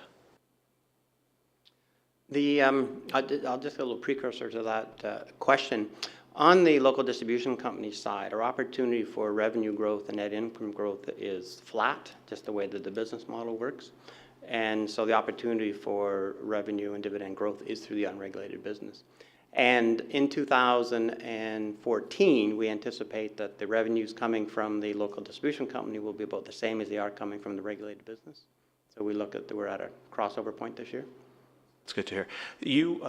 Speaker 8: I'll just get a little precursor to that question. On the local distribution company side, our opportunity for revenue growth and net income growth is flat, just the way that the business model works. And so the opportunity for revenue and dividend growth is through the unregulated business. And in 2014, we anticipate that the revenues coming from the local distribution company will be about the same as they are coming from the regulated business. So we look at we're at a crossover point this year.
Speaker 11: It's good to hear. You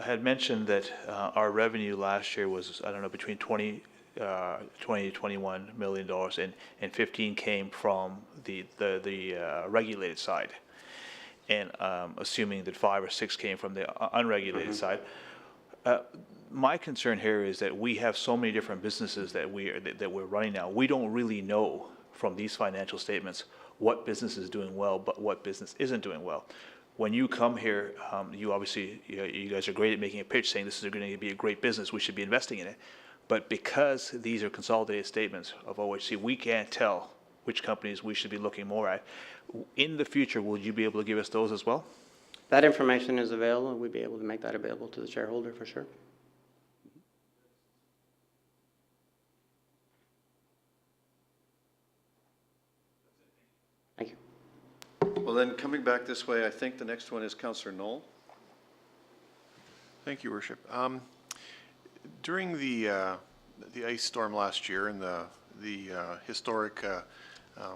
Speaker 11: had mentioned that our revenue last year was, I don't know, between $20 to $21 million, and 15 came from the regulated side. And assuming that 5 or 6 came from the unregulated side. My concern here is that we have so many different businesses that we're running now. We don't really know from these financial statements what business is doing well, but what business isn't doing well. When you come here, you obviously, you guys are great at making a pitch saying this is going to be a great business, we should be investing in it. But because these are consolidated statements of OHC, we can't tell which companies we should be looking more at. In the future, will you be able to give us those as well?
Speaker 8: That information is available. We'd be able to make that available to the shareholder for sure. Thank you.
Speaker 1: Well, then coming back this way, I think the next one is Councillor Knoll.
Speaker 13: Thank you, Worship. During the ice storm last year and the historic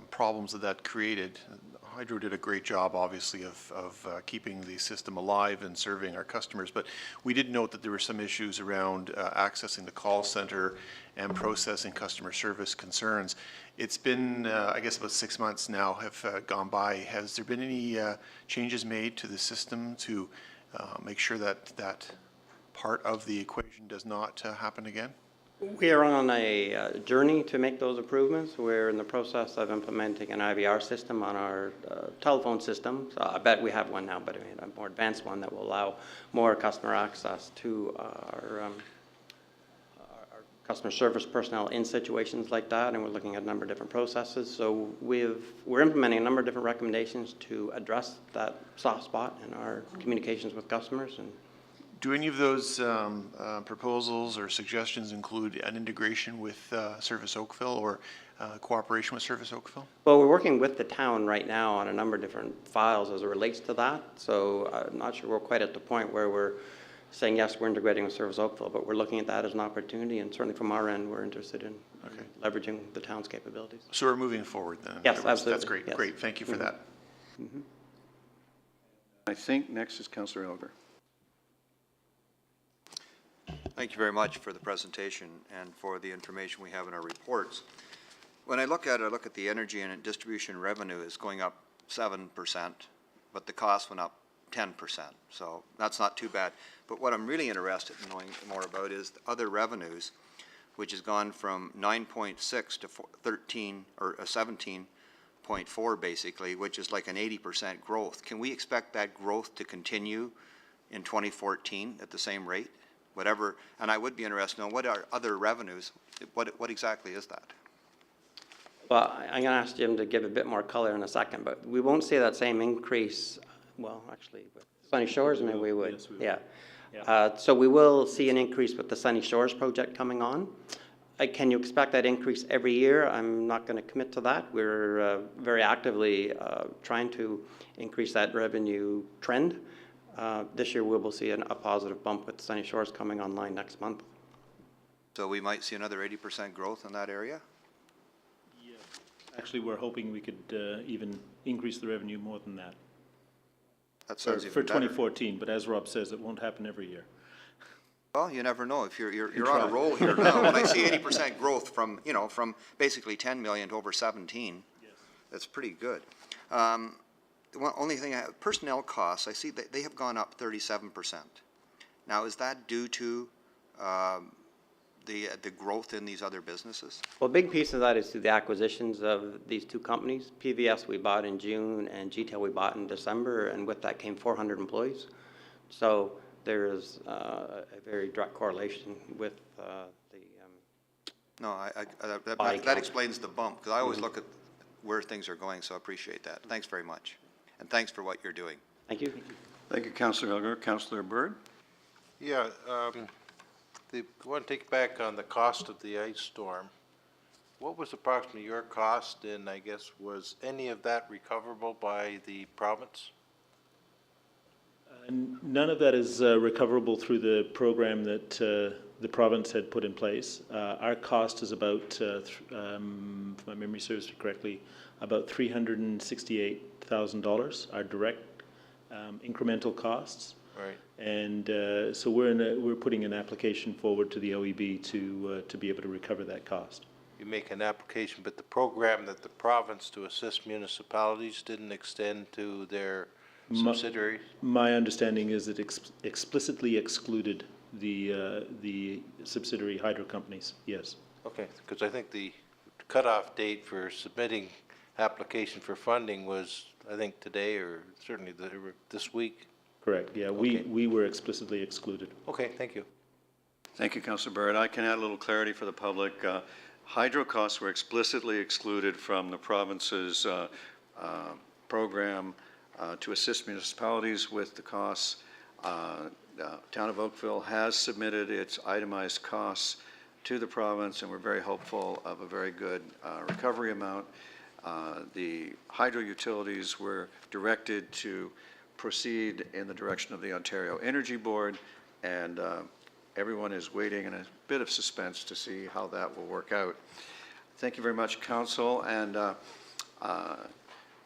Speaker 13: problems that created, Hydro did a great job, obviously, of keeping the system alive and serving our customers. But we did note that there were some issues around accessing the call center and processing customer service concerns. It's been, I guess, about 6 months now have gone by. Has there been any changes made to the system to make sure that that part of the equation does not happen again?
Speaker 8: We are on a journey to make those improvements. We're in the process of implementing an IVR system on our telephone system. So I bet we have one now, but a more advanced one that will allow more customer access to our customer service personnel in situations like that. And we're looking at a number of different processes. So we're implementing a number of different recommendations to address that soft spot in our communications with customers. And
Speaker 13: do any of those proposals or suggestions include an integration with Service Oakville or cooperation with Service Oakville?
Speaker 8: Well, we're working with the town right now on a number of different files as it relates to that. So I'm not sure we're quite at the point where we're saying, yes, we're integrating with Service Oakville, but we're looking at that as an opportunity. And certainly from our end, we're interested in leveraging the town's capabilities.
Speaker 13: So we're moving forward then?
Speaker 8: Yes, absolutely.
Speaker 13: That's great.
Speaker 8: Yes.
Speaker 13: Great. Thank you for that.
Speaker 8: Mm-hmm.
Speaker 1: I think next is Councillor Elgar.
Speaker 6: Thank you very much for the presentation and for the information we have in our reports. When I look at the energy and distribution revenue is going up 7%, but the cost went up 10%. So that's not too bad. But what I'm really interested in knowing more about is the other revenues, which has gone from 9.6 to 13 or 17.4 basically, which is like an 80% growth. Can we expect that growth to continue in 2014 at the same rate? Whatever, and I would be interested in knowing what are other revenues, what exactly is that?
Speaker 8: Well, I'm going to ask Jim to give a bit more color in a second, but we won't see that same increase, well, actually, with Sunny Shores, maybe we would.
Speaker 9: Yes, we will.
Speaker 8: Yeah.
Speaker 9: Yeah.
Speaker 8: So we will see an increase with the Sunny Shores project coming on. Can you expect that increase every year? I'm not going to commit to that. We're very actively trying to increase that revenue trend. This year we will see a positive bump with Sunny Shores coming online next month.
Speaker 6: So we might see another 80% growth in that area?
Speaker 9: Yeah. Actually, we're hoping we could even increase the revenue more than that.
Speaker 6: That sounds
Speaker 9: For
Speaker 6: even better.
Speaker 9: 2014, but as Rob says, it won't happen every year.
Speaker 6: Well, you never know. If you're on a roll here now, when I see 80% growth from, you know, from basically 10 million to over 17,
Speaker 9: Yes.
Speaker 6: that's pretty good. The only thing, personnel costs, I see that they have gone up 37%. Now, is that due to the growth in these other businesses?
Speaker 8: Well, a big piece of that is through the acquisitions of these two companies. PVS we bought in June and GTEL we bought in December, and with that came 400 employees. So there is a very direct correlation with the
Speaker 6: No,
Speaker 8: Body
Speaker 6: that
Speaker 8: count.
Speaker 6: explains the bump, because I always look at where things are going, so I appreciate that. Thanks very much. And thanks for what you're doing.
Speaker 8: Thank you.
Speaker 1: Thank you, Councillor Elgar. Councillor Byrd?
Speaker 14: Yeah, I want to take back on the cost of the ice storm. What was approximately your cost, and I guess was any of that recoverable by the province?
Speaker 9: None of that is recoverable through the program that the province had put in place. Our cost is about, if my memory serves me correctly, about $368,000, our direct incremental costs.
Speaker 14: Right.
Speaker 9: And so we're putting an application forward to the OEB to be able to recover that cost.
Speaker 14: You make an application, but the program that the province to assist municipalities didn't extend to their subsidiaries?
Speaker 9: My understanding is it explicitly excluded the subsidiary hydro companies, yes.
Speaker 14: Okay, because I think the cutoff date for submitting application for funding was, I think, today or certainly this week.
Speaker 9: Correct, yeah,
Speaker 14: Okay.
Speaker 9: we were explicitly excluded.
Speaker 14: Okay, thank you.
Speaker 1: Thank you, Councillor Barrett. I can add a little clarity for the public. Hydro costs were explicitly excluded from the province's program to assist municipalities with the costs. Town of Oakville has submitted its itemized costs to the province, and we're very hopeful of a very good recovery amount. The hydro utilities were directed to proceed in the direction of the Ontario Energy Board, and everyone is waiting in a bit of suspense to see how that will work out. Thank you very much, Council, and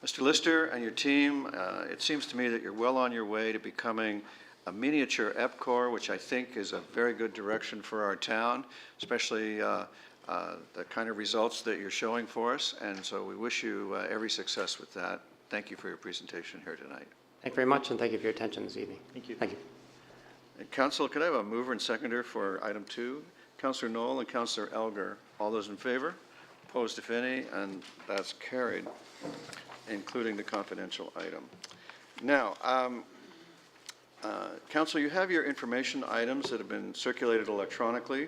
Speaker 1: Mr. Lister and your team. It seems to me that you're well on your way to becoming a miniature EPCOR, which I think is a very good direction for our town, especially the kind of results that you're showing for us, and so we wish you every success with that. Thank you for your presentation here tonight.
Speaker 8: Thank you very much, and thank you for your attention this evening.
Speaker 9: Thank you.
Speaker 8: Thank you.
Speaker 1: And Council, could I have a mover and seconder for item 2? Councillor Knoll and Councillor Elgar. All those in favor? Opposed, if any, and that's carried, including the confidential item. Now, Council, you have your information items that have been circulated electronically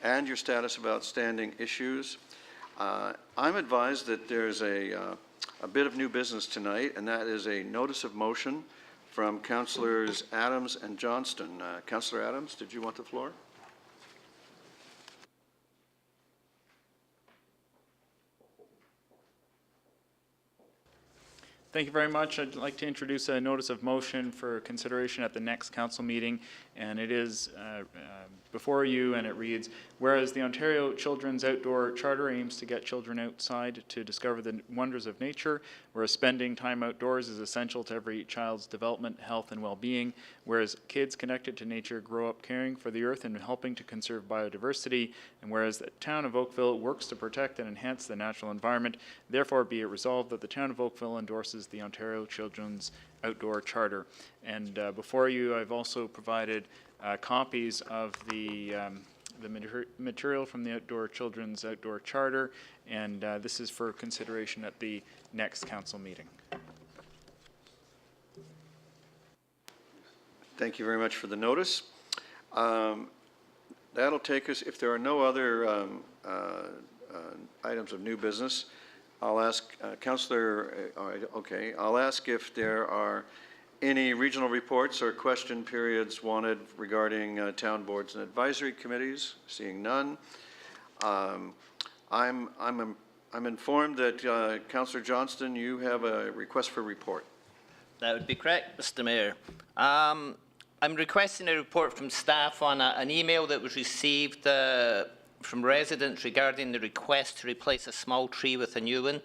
Speaker 1: and your status of outstanding issues. I'm advised that there's a bit of new business tonight, and that is a notice of motion from Councillors Adams and Johnston. Councillor Adams, did you want the floor?
Speaker 10: Thank you very much. I'd like to introduce a notice of motion for consideration at the next council meeting, and it is before you, and it reads, whereas the Ontario Children's Outdoor Charter aims to get children outside to discover the wonders of nature, whereas spending time outdoors is essential to every child's development, health, and well-being, whereas kids connected to nature grow up caring for the earth and helping to conserve biodiversity, and whereas the town of Oakville works to protect and enhance the natural environment, therefore be it resolved that the town of Oakville endorses is the Ontario Children's Outdoor Charter. And before you, I've also provided copies of the material from the Children's Outdoor Charter, and this is for consideration at the next council meeting.
Speaker 1: Thank you very much for the notice. That'll take us, if there are no other items of new business, I'll ask Councillor, okay, I'll ask if there are any regional reports or question periods wanted regarding town boards and advisory committees. Seeing none. I'm informed that Councillor Johnston, you have a request for report.
Speaker 15: That would be correct, Mr. Mayor. I'm requesting a report from staff on an email that was received from residents regarding the request to replace a small tree with a new one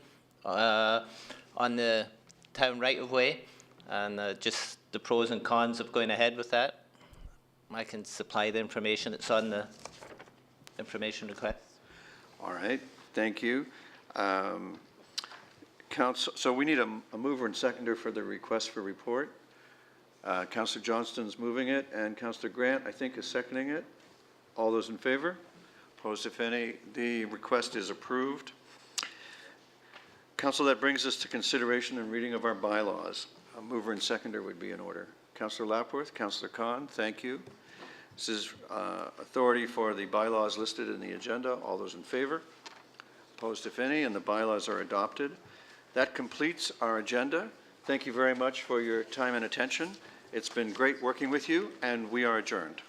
Speaker 15: on the town right-of-way, and just the pros and cons of going ahead with that. I can supply the information that's on the information request.
Speaker 1: All right, thank you. Council, so we need a mover and seconder for the request for report. Councillor Johnston's moving it, and Councillor Grant, I think, is seconding it. All those in favor? Opposed, if any? The request is approved. Council, that brings us to consideration and reading of our bylaws. A mover and seconder would be in order. Councillor Lapworth, Councillor Khan, thank you. This is authority for the bylaws listed in the agenda. All those in favor? Opposed, if any, and the bylaws are adopted. That completes our agenda. Thank you very much for your time and attention. It's been great working with you, and we are adjourned.